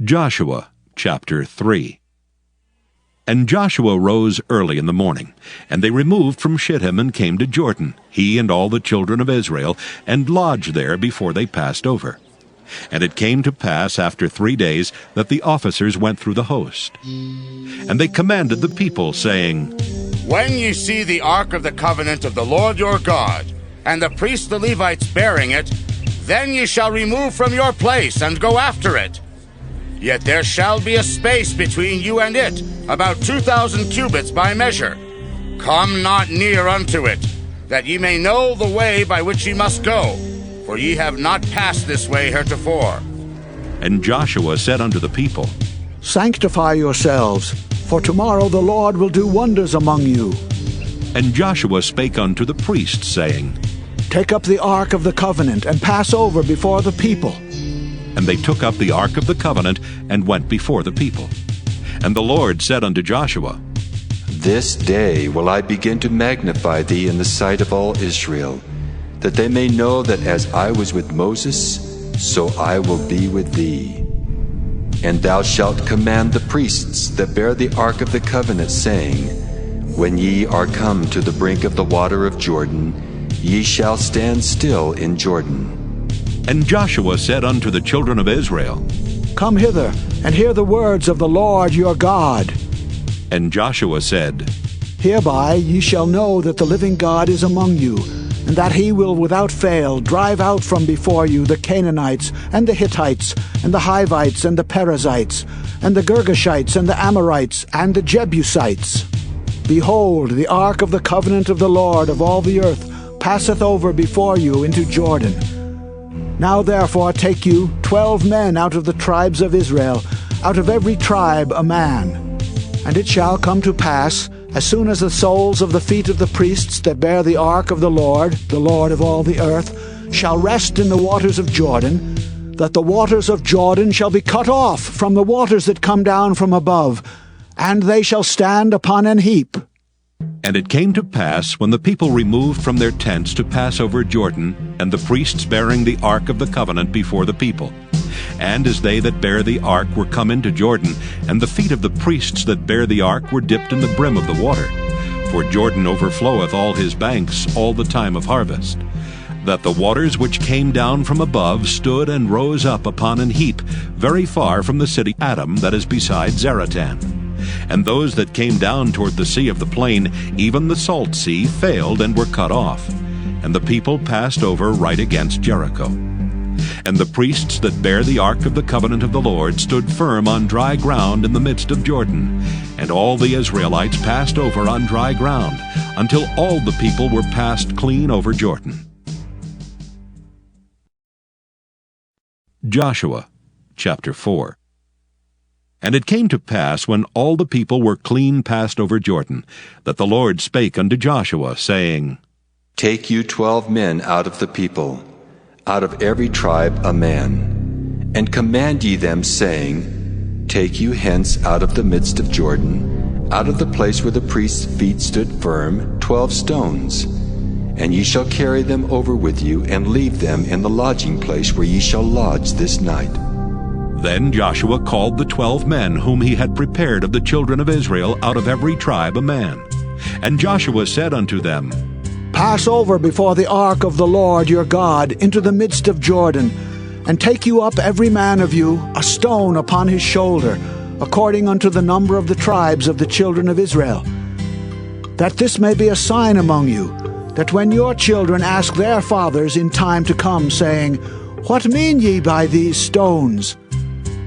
Joshua chapter 3. And Joshua rose early in the morning, and they removed from Shittim and came to Jordan, he and all the children of Israel, and lodged there before they passed over. And it came to pass after 3 days that the officers went through the host. And they commanded the people, saying, When ye see the ark of the covenant of the Lord your God, and the priests the Levites bearing it, then ye shall remove from your place and go after it. Yet there shall be a space between you and it, about 2,000 cubits by measure. Come not near unto it, that ye may know the way by which ye must go, for ye have not passed this way heretofore. And Joshua said unto the people, Sanctify yourselves, for tomorrow the Lord will do wonders among you. And Joshua spake unto the priests, saying, Take up the ark of the covenant, and pass over before the people. And they took up the ark of the covenant, and went before the people. And the Lord said unto Joshua, This day will I begin to magnify thee in the sight of all Israel, that they may know that as I was with Moses, so I will be with thee. And thou shalt command the priests that bear the ark of the covenant, saying, When ye are come to the brink of the water of Jordan, ye shall stand still in Jordan. And Joshua said unto the children of Israel, Come hither, and hear the words of the Lord your God. And Joshua said, Hereby ye shall know that the living God is among you, and that he will without fail drive out from before you the Canaanites, and the Hittites, and the Hivites, and the Perizzites, and the Girgashites, and the Amorites, and the Jebusites. Behold, the ark of the covenant of the Lord of all the earth passeth over before you into Jordan. Now therefore take you 12 men out of the tribes of Israel, out of every tribe a man. And it shall come to pass, as soon as the soles of the feet of the priests that bear the ark of the Lord of all the earth, shall rest in the waters of Jordan, that the waters of Jordan shall be cut off from the waters that come down from above, and they shall stand upon an heap. And it came to pass, when the people removed from their tents to pass over Jordan, and the priests bearing the ark of the covenant before the people, and as they that bear the ark were come into Jordan, and the feet of the priests that bear the ark were dipped in the brim of the water, for Jordan overfloweth all his banks all the time of harvest, that the waters which came down from above stood and rose up upon an heap, very far from the city Adam that is beside Zaratan. And those that came down toward the sea of the plain, even the salt sea, failed and were cut off. And the people passed over right against Jericho. And the priests that bear the ark of the covenant of the Lord stood firm on dry ground in the midst of Jordan. And all the Israelites passed over on dry ground, until all the people were passed clean over Jordan. Joshua chapter 4. And it came to pass, when all the people were clean passed over Jordan, that the Lord spake unto Joshua, saying, Take you 12 men out of the people, out of every tribe a man, and command ye them, saying, Take you hence out of the midst of Jordan, out of the place where the priest's feet stood firm, 12 stones. And ye shall carry them over with you, and leave them in the lodging place where ye shall lodge this night. Then Joshua called the 12 men whom he had prepared of the children of Israel out of every tribe a man. And Joshua said unto them, Pass over before the ark of the Lord your God into the midst of Jordan, and take you up every man of you a stone upon his shoulder, according unto the number of the tribes of the children of Israel, that this may be a sign among you, that when your children ask their fathers in time to come, saying, What mean ye by these stones?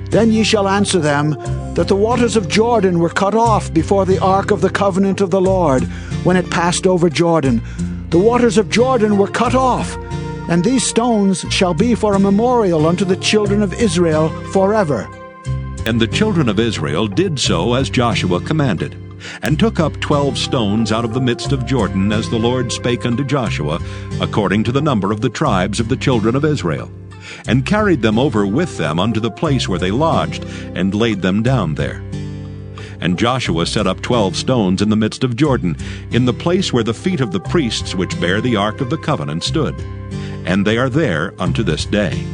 Then ye shall answer them, that the waters of Jordan were cut off before the ark of the covenant of the Lord, when it passed over Jordan. The waters of Jordan were cut off, and these stones shall be for a memorial unto the children of Israel forever. And the children of Israel did so as Joshua commanded, and took up 12 stones out of the midst of Jordan, as the Lord spake unto Joshua, according to the number of the tribes of the children of Israel, and carried them over with them unto the place where they lodged, and laid them down there. And Joshua set up 12 stones in the midst of Jordan, in the place where the feet of the priests which bear the ark of the covenant stood. And they are there unto this day.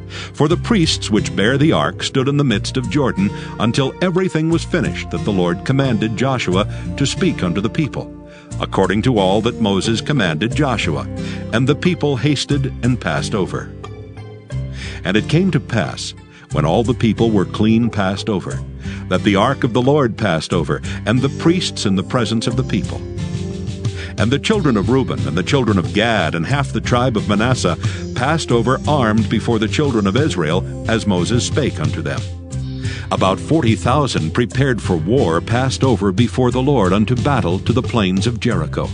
For the priests which bare the ark stood in the midst of Jordan until everything was finished that the Lord commanded Joshua to speak unto the people, according to all that Moses commanded Joshua. And the people hasted and passed over. And it came to pass, when all the people were clean passed over, that the ark of the Lord passed over, and the priests in the presence of the people. And the children of Reuben and the children of Gad and half the tribe of Manasseh passed over armed before the children of Israel, as Moses spake unto them. About 40,000 prepared for war passed over before the Lord unto battle to the plains of Jericho.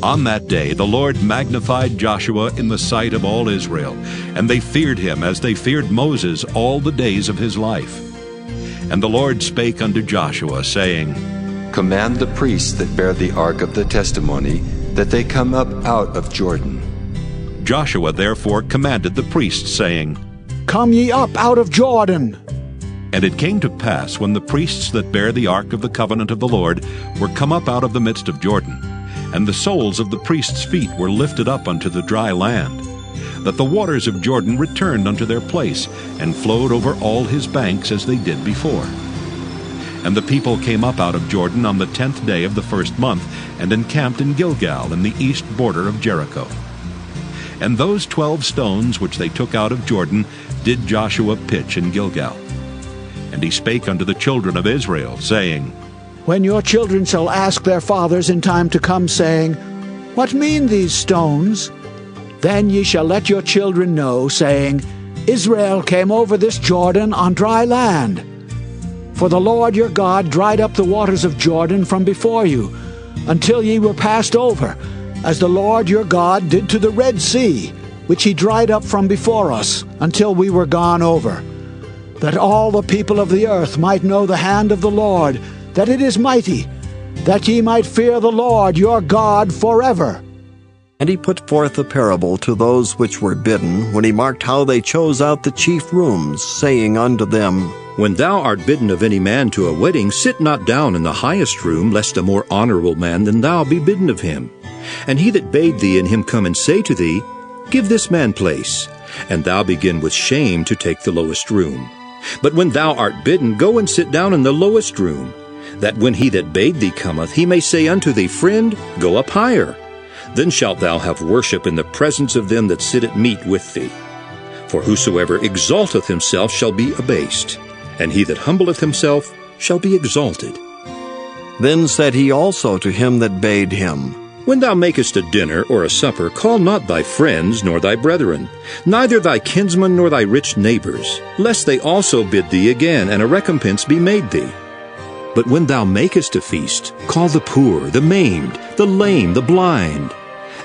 On that day the Lord magnified Joshua in the sight of all Israel, and they feared him as they feared Moses all the days of his life. And the Lord spake unto Joshua, saying, Command the priests that bear the ark of the testimony, that they come up out of Jordan. Joshua therefore commanded the priests, saying, Come ye up out of Jordan. And it came to pass, when the priests that bare the ark of the covenant of the Lord were come up out of the midst of Jordan, and the soles of the priests' feet were lifted up unto the dry land, that the waters of Jordan returned unto their place, and flowed over all his banks as they did before. And the people came up out of Jordan on the 10th day of the first month, and encamped in Gilgal in the east border of Jericho. And those 12 stones which they took out of Jordan did Joshua pitch in Gilgal. And he spake unto the children of Israel, saying, When your children shall ask their fathers in time to come, saying, What mean these stones? Then ye shall let your children know, saying, Israel came over this Jordan on dry land. For the Lord your God dried up the waters of Jordan from before you, until ye were passed over, as the Lord your God did to the Red Sea, which he dried up from before us, until we were gone over. That all the people of the earth might know the hand of the Lord, that it is mighty, that ye might fear the Lord your God forever. And he put forth a parable to those which were bidden, when he marked how they chose out the chief rooms, saying unto them, When thou art bidden of any man to a wedding, sit not down in the highest room, lest a more honorable man than thou be bidden of him. And he that bade thee and him come and say to thee, Give this man place, and thou begin with shame to take the lowest room. But when thou art bidden, go and sit down in the lowest room, that when he that bade thee cometh, he may say unto thee, Friend, go up higher. Then shalt thou have worship in the presence of them that sit at meat with thee. For whosoever exalteth himself shall be abased, and he that humbleth himself shall be exalted. Then said he also to him that bade him, When thou makest a dinner or a supper, call not thy friends nor thy brethren, neither thy kinsmen nor thy rich neighbors, lest they also bid thee again, and a recompense be made thee. But when thou makest a feast, call the poor, the maimed, the lame, the blind,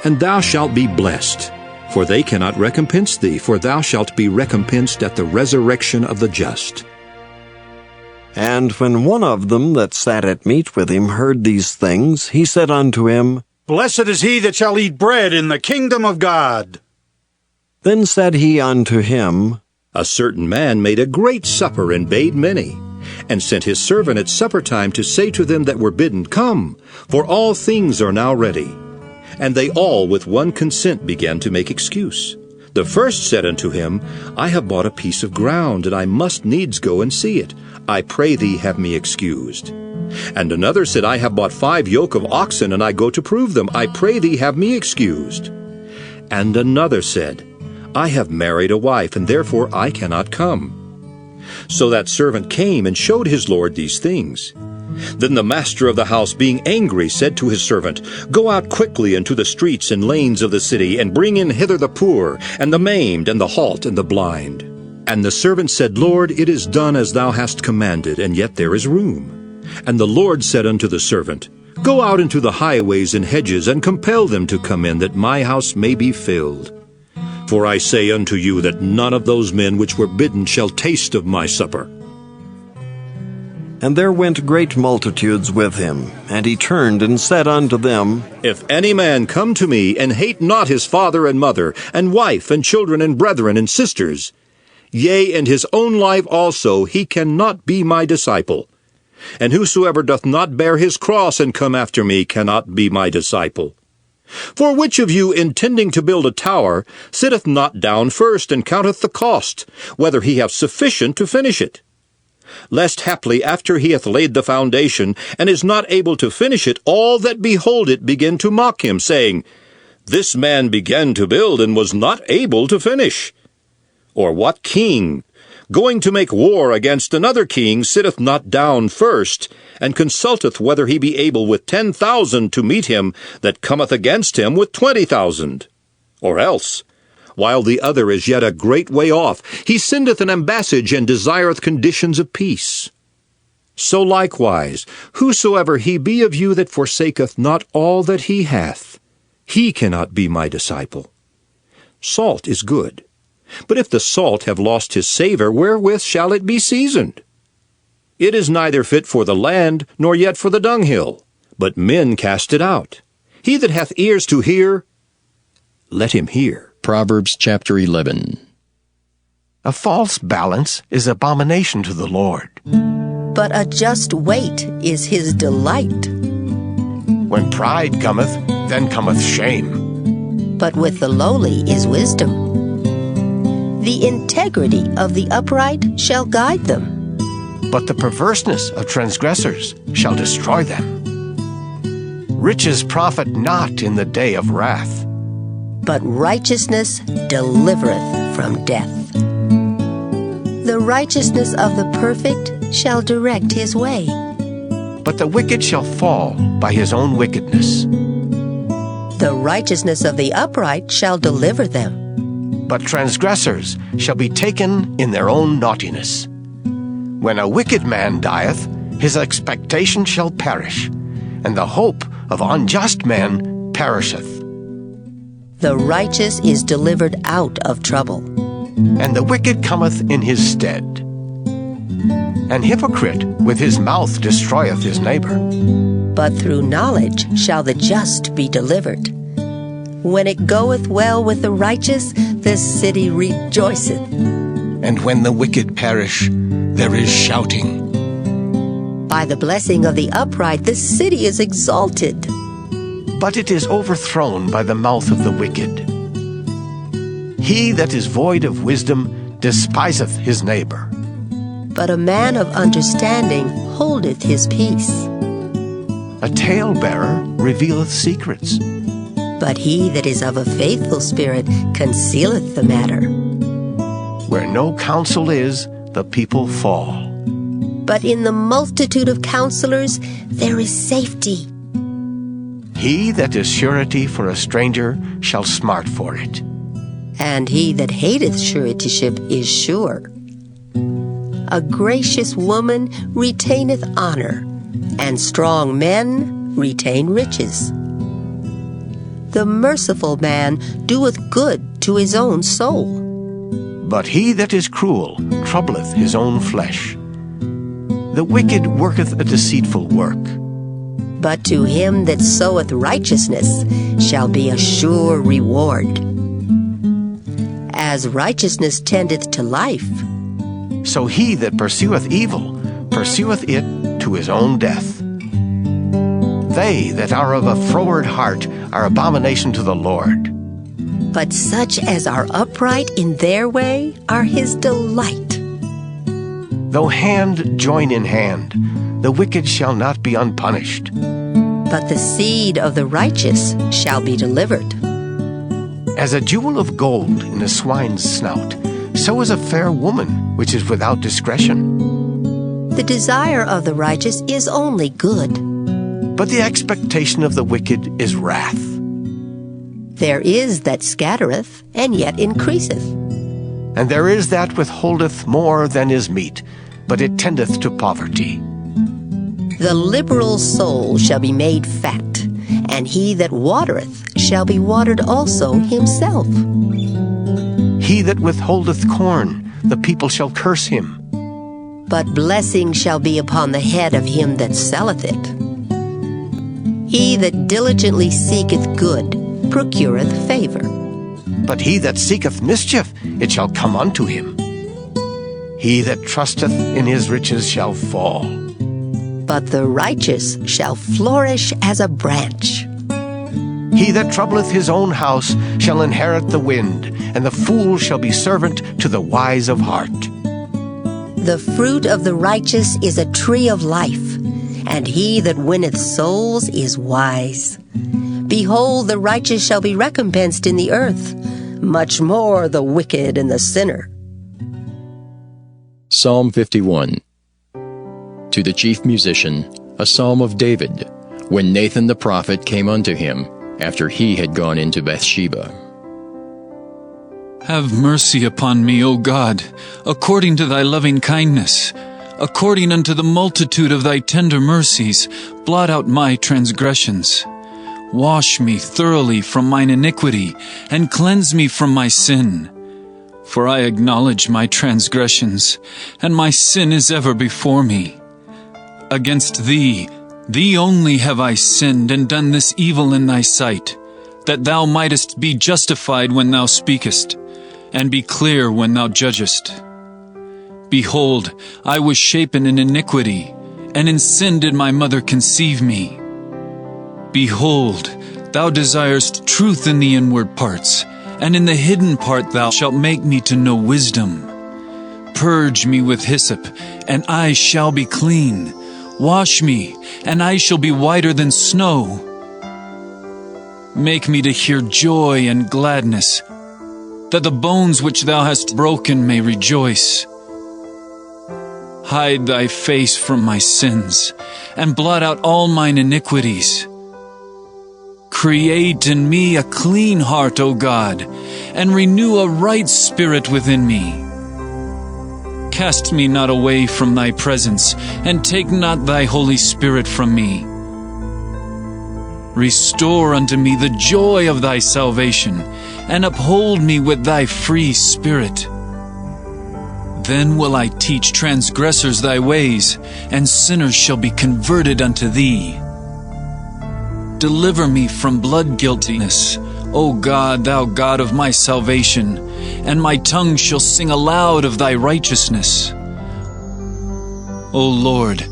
and thou shalt be blessed. For they cannot recompense thee, for thou shalt be recompensed at the resurrection of the just. And when one of them that sat at meat with him heard these things, he said unto him, Blessed is he that shall eat bread in the kingdom of God. Then said he unto him, A certain man made a great supper, and bade many, and sent his servant at supper time to say to them that were bidden, Come, for all things are now ready. And they all with one consent began to make excuse. The first said unto him, I have bought a piece of ground, and I must needs go and see it. I pray thee have me excused. And another said, I have bought 5 yoke of oxen, and I go to prove them. I pray thee have me excused. And another said, I have married a wife, and therefore I cannot come. So that servant came and showed his lord these things. Then the master of the house, being angry, said to his servant, Go out quickly into the streets and lanes of the city, and bring in hither the poor, and the maimed, and the halt, and the blind. And the servant said, Lord, it is done as thou hast commanded, and yet there is room. And the Lord said unto the servant, Go out into the highways and hedges, and compel them to come in, that my house may be filled. For I say unto you that none of those men which were bidden shall taste of my supper. And there went great multitudes with him, and he turned and said unto them, If any man come to me, and hate not his father and mother, and wife, and children, and brethren, and sisters, yea, and his own life also, he cannot be my disciple. And whosoever doth not bear his cross and come after me cannot be my disciple. For which of you, intending to build a tower, sitteth not down first, and counteth the cost, whether he have sufficient to finish it? Lest haply after he hath laid the foundation, and is not able to finish it, all that behold it begin to mock him, saying, This man began to build, and was not able to finish. Or what king, going to make war against another king, sitteth not down first, and consulteth whether he be able with 10,000 to meet him that cometh against him with 20,000? Or else, while the other is yet a great way off, he sendeth an ambassage, and desireth conditions of peace. So likewise, whosoever he be of you that forsaketh not all that he hath, he cannot be my disciple. Salt is good, but if the salt have lost his savour, wherewith shall it be seasoned? It is neither fit for the land, nor yet for the dunghill, but men cast it out. He that hath ears to hear, let him hear. Proverbs chapter 11. A false balance is abomination to the Lord. But a just weight is his delight. When pride cometh, then cometh shame. But with the lowly is wisdom. The integrity of the upright shall guide them. But the perverseness of transgressors shall destroy them. Riches profit not in the day of wrath, but righteousness delivereth from death. The righteousness of the perfect shall direct his way, but the wicked shall fall by his own wickedness. The righteousness of the upright shall deliver them, but transgressors shall be taken in their own naughtiness. When a wicked man dieth, his expectation shall perish, and the hope of unjust men perisheth. The righteous is delivered out of trouble, and the wicked cometh in his stead. An hypocrite with his mouth destroyeth his neighbor, but through knowledge shall the just be delivered. When it goeth well with the righteous, the city rejoiceth. And when the wicked perish, there is shouting. By the blessing of the upright, the city is exalted, but it is overthrown by the mouth of the wicked. He that is void of wisdom despiseth his neighbor, but a man of understanding holdeth his peace. A talebearer revealeth secrets, but he that is of a faithful spirit concealeth the matter. Where no counsel is, the people fall, but in the multitude of counselors there is safety. He that is surety for a stranger shall smart for it, and he that hateth suretyship is sure. A gracious woman retaineth honor, and strong men retain riches. The merciful man doeth good to his own soul, but he that is cruel troubleth his own flesh. The wicked worketh a deceitful work, but to him that soweth righteousness shall be a sure reward. As righteousness tendeth to life, so he that pursueth evil pursueth it to his own death. They that are of a froward heart are abomination to the Lord, but such as are upright in their way are his delight. Though hand join in hand, the wicked shall not be unpunished, but the seed of the righteous shall be delivered. As a jewel of gold in a swine's snout, so is a fair woman which is without discretion. The desire of the righteous is only good, but the expectation of the wicked is wrath. There is that scattereth, and yet increaseth. And there is that withholdeth more than is meet, but it tendeth to poverty. The liberal soul shall be made fat, and he that watereth shall be watered also himself. He that withholdeth corn, the people shall curse him, but blessing shall be upon the head of him that selleth it. He that diligently seeketh good procureth favor, but he that seeketh mischief, it shall come unto him. He that trusteth in his riches shall fall, but the righteous shall flourish as a branch. He that troubleth his own house shall inherit the wind, and the fool shall be servant to the wise of heart. The fruit of the righteous is a tree of life, and he that winneth souls is wise. Behold, the righteous shall be recompensed in the earth, much more the wicked and the sinner. Psalm 51. To the chief musician, a psalm of David, when Nathan the prophet came unto him, after he had gone into Bathsheba. Have mercy upon me, O God, according to thy loving kindness. According unto the multitude of thy tender mercies, blot out my transgressions. Wash me thoroughly from mine iniquity, and cleanse me from my sin. For I acknowledge my transgressions, and my sin is ever before me. Against thee only have I sinned, and done this evil in thy sight, that thou mightest be justified when thou speakest, and be clear when thou judgest. Behold, I was shapen in iniquity, and in sin did my mother conceive me. Behold, thou desirest truth in the inward parts, and in the hidden part thou shalt make me to know wisdom. Purge me with hyssop, and I shall be clean. Wash me, and I shall be whiter than snow. Make me to hear joy and gladness, that the bones which thou hast broken may rejoice. Hide thy face from my sins, and blot out all mine iniquities. Create in me a clean heart, O God, and renew a right spirit within me. Cast me not away from thy presence, and take not thy Holy Spirit from me. Restore unto me the joy of thy salvation, and uphold me with thy free spirit. Then will I teach transgressors thy ways, and sinners shall be converted unto thee. Deliver me from blood guiltiness, O God, thou God of my salvation, and my tongue shall sing aloud of thy righteousness. O Lord,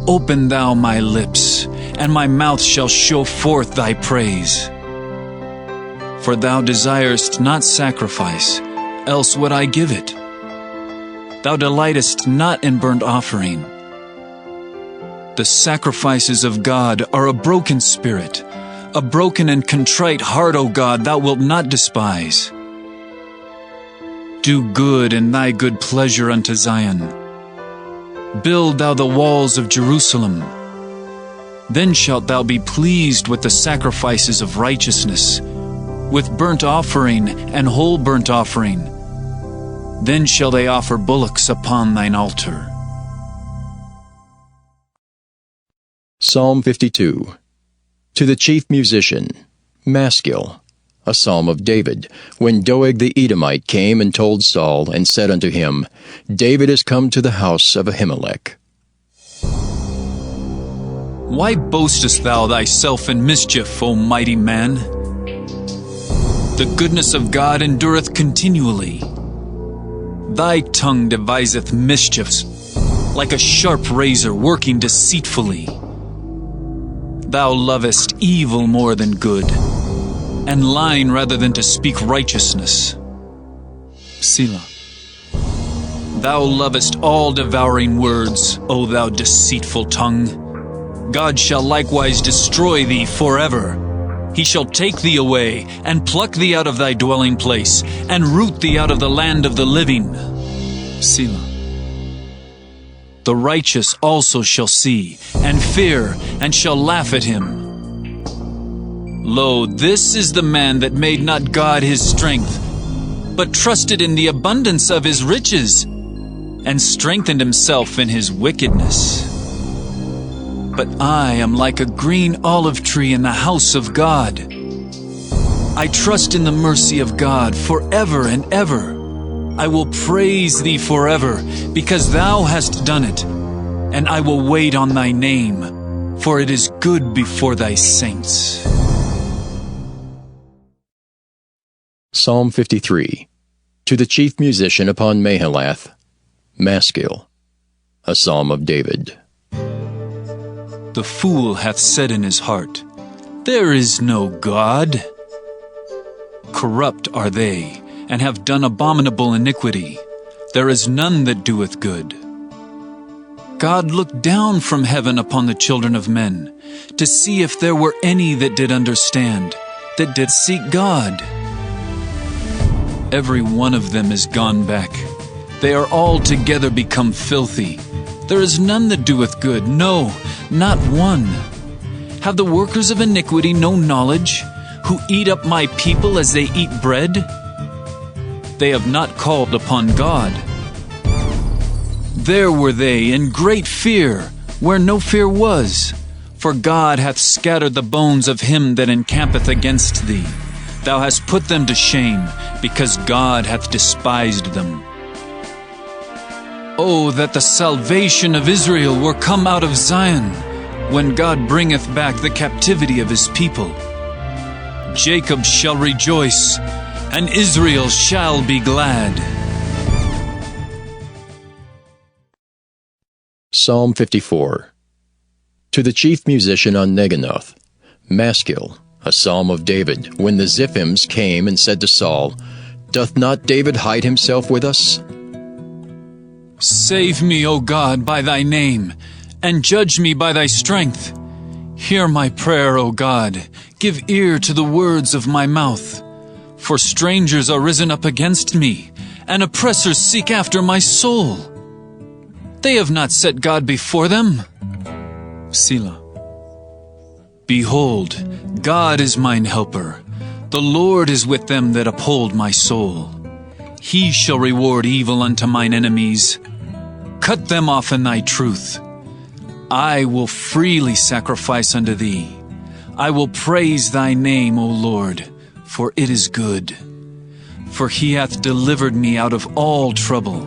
open thou my lips, and my mouth shall show forth thy praise. For thou desirest not sacrifice, else would I give it. Thou delightest not in burnt offering. The sacrifices of God are a broken spirit, a broken and contrite heart, O God, thou wilt not despise. Do good in thy good pleasure unto Zion. Build thou the walls of Jerusalem. Then shalt thou be pleased with the sacrifices of righteousness, with burnt offering and whole burnt offering. Then shall they offer bullocks upon thine altar. Psalm 52. To the chief musician, Maskil, a psalm of David, when Doeg the Edomite came and told Saul, and said unto him, David is come to the house of Ahimelech. Why boastest thou thyself in mischief, O mighty man? The goodness of God endureth continually. Thy tongue deviseth mischiefs, like a sharp razor working deceitfully. Thou lovest evil more than good, and lying rather than to speak righteousness. Selah. Thou lovest all devouring words, O thou deceitful tongue. God shall likewise destroy thee forever. He shall take thee away, and pluck thee out of thy dwelling place, and root thee out of the land of the living. Selah. The righteous also shall see, and fear, and shall laugh at him. Lo, this is the man that made not God his strength, but trusted in the abundance of his riches, and strengthened himself in his wickedness. But I am like a green olive tree in the house of God. I trust in the mercy of God forever and ever. I will praise thee forever, because thou hast done it, and I will wait on thy name, for it is good before thy saints. Psalm 53. To the chief musician upon Mahalath, Maskil, a psalm of David. The fool hath said in his heart, There is no God. Corrupt are they, and have done abominable iniquity. There is none that doeth good. God looked down from heaven upon the children of men, to see if there were any that did understand, that did seek God. Every one of them is gone back. They are altogether become filthy. There is none that doeth good, no, not one. Have the workers of iniquity no knowledge, who eat up my people as they eat bread? They have not called upon God. There were they in great fear, where no fear was. For God hath scattered the bones of him that encampeth against thee. Thou hast put them to shame, because God hath despised them. Oh, that the salvation of Israel were come out of Zion, when God bringeth back the captivity of his people. Jacob shall rejoice, and Israel shall be glad. Psalm 54. To the chief musician on Neginoth, Maskil, a psalm of David, when the Ziphims came and said to Saul, Doth not David hide himself with us? Save me, O God, by thy name, and judge me by thy strength. Hear my prayer, O God. Give ear to the words of my mouth. For strangers are risen up against me, and oppressors seek after my soul. They have not set God before them. Selah. Behold, God is mine helper. The Lord is with them that uphold my soul. He shall reward evil unto mine enemies. Cut them off in thy truth. I will freely sacrifice unto thee. I will praise thy name, O Lord, for it is good. For he hath delivered me out of all trouble,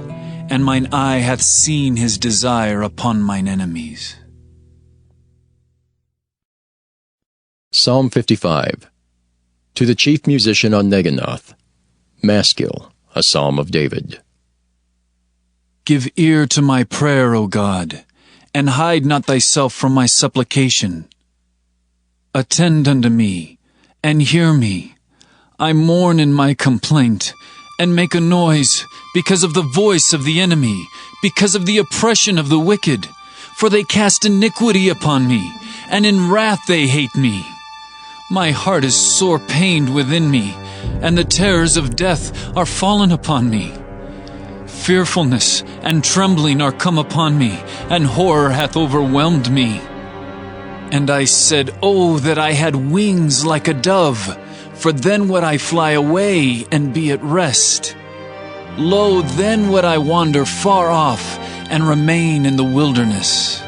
and mine eye hath seen his desire upon mine enemies. Psalm 55. To the chief musician on Neginoth, Maskil, a psalm of David. Give ear to my prayer, O God, and hide not thyself from my supplication. Attend unto me, and hear me. I mourn in my complaint, and make a noise, because of the voice of the enemy, because of the oppression of the wicked. For they cast iniquity upon me, and in wrath they hate me. My heart is sore pained within me, and the terrors of death are fallen upon me. Fearfulness and trembling are come upon me, and horror hath overwhelmed me. And I said, Oh, that I had wings like a dove, for then would I fly away and be at rest. Lo, then would I wander far off and remain in the wilderness.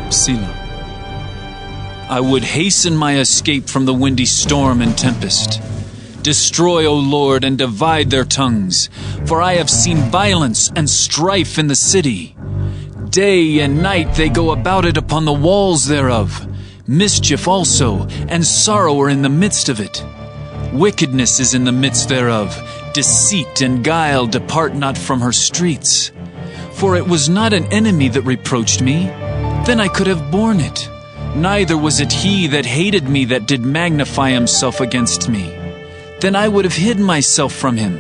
Selah. I would hasten my escape from the windy storm and tempest. Destroy, O Lord, and divide their tongues, for I have seen violence and strife in the city. Day and night they go about it upon the walls thereof. Mischief also, and sorrow are in the midst of it. Wickedness is in the midst thereof. Deceit and guile depart not from her streets. For it was not an enemy that reproached me, then I could have borne it. Neither was it he that hated me that did magnify himself against me. Then I would have hid myself from him.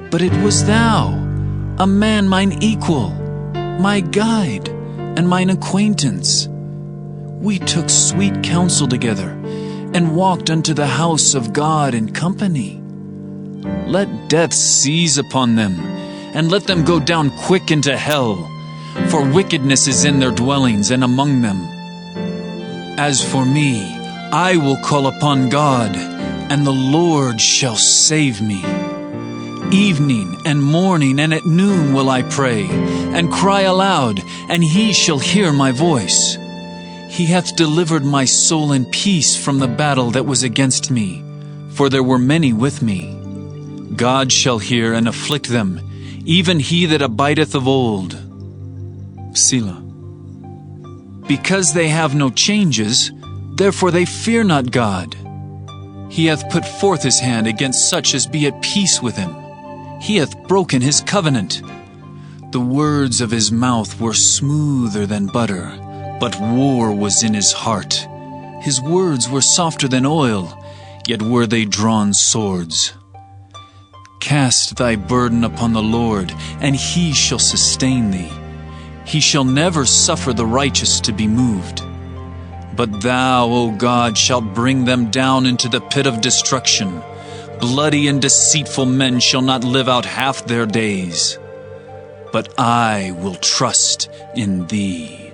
But it was thou, a man mine equal, my guide, and mine acquaintance. We took sweet counsel together, and walked unto the house of God in company. Let death seize upon them, and let them go down quick into hell, for wickedness is in their dwellings and among them. As for me, I will call upon God, and the Lord shall save me. Evening and morning and at noon will I pray, and cry aloud, and he shall hear my voice. He hath delivered my soul in peace from the battle that was against me, for there were many with me. God shall hear and afflict them, even he that abideth of old. Selah. Because they have no changes, therefore they fear not God. He hath put forth his hand against such as be at peace with him. He hath broken his covenant. The words of his mouth were smoother than butter, but war was in his heart. His words were softer than oil, yet were they drawn swords. Cast thy burden upon the Lord, and he shall sustain thee. He shall never suffer the righteous to be moved. But thou, O God, shalt bring them down into the pit of destruction. Bloody and deceitful men shall not live out half their days. But I will trust in thee.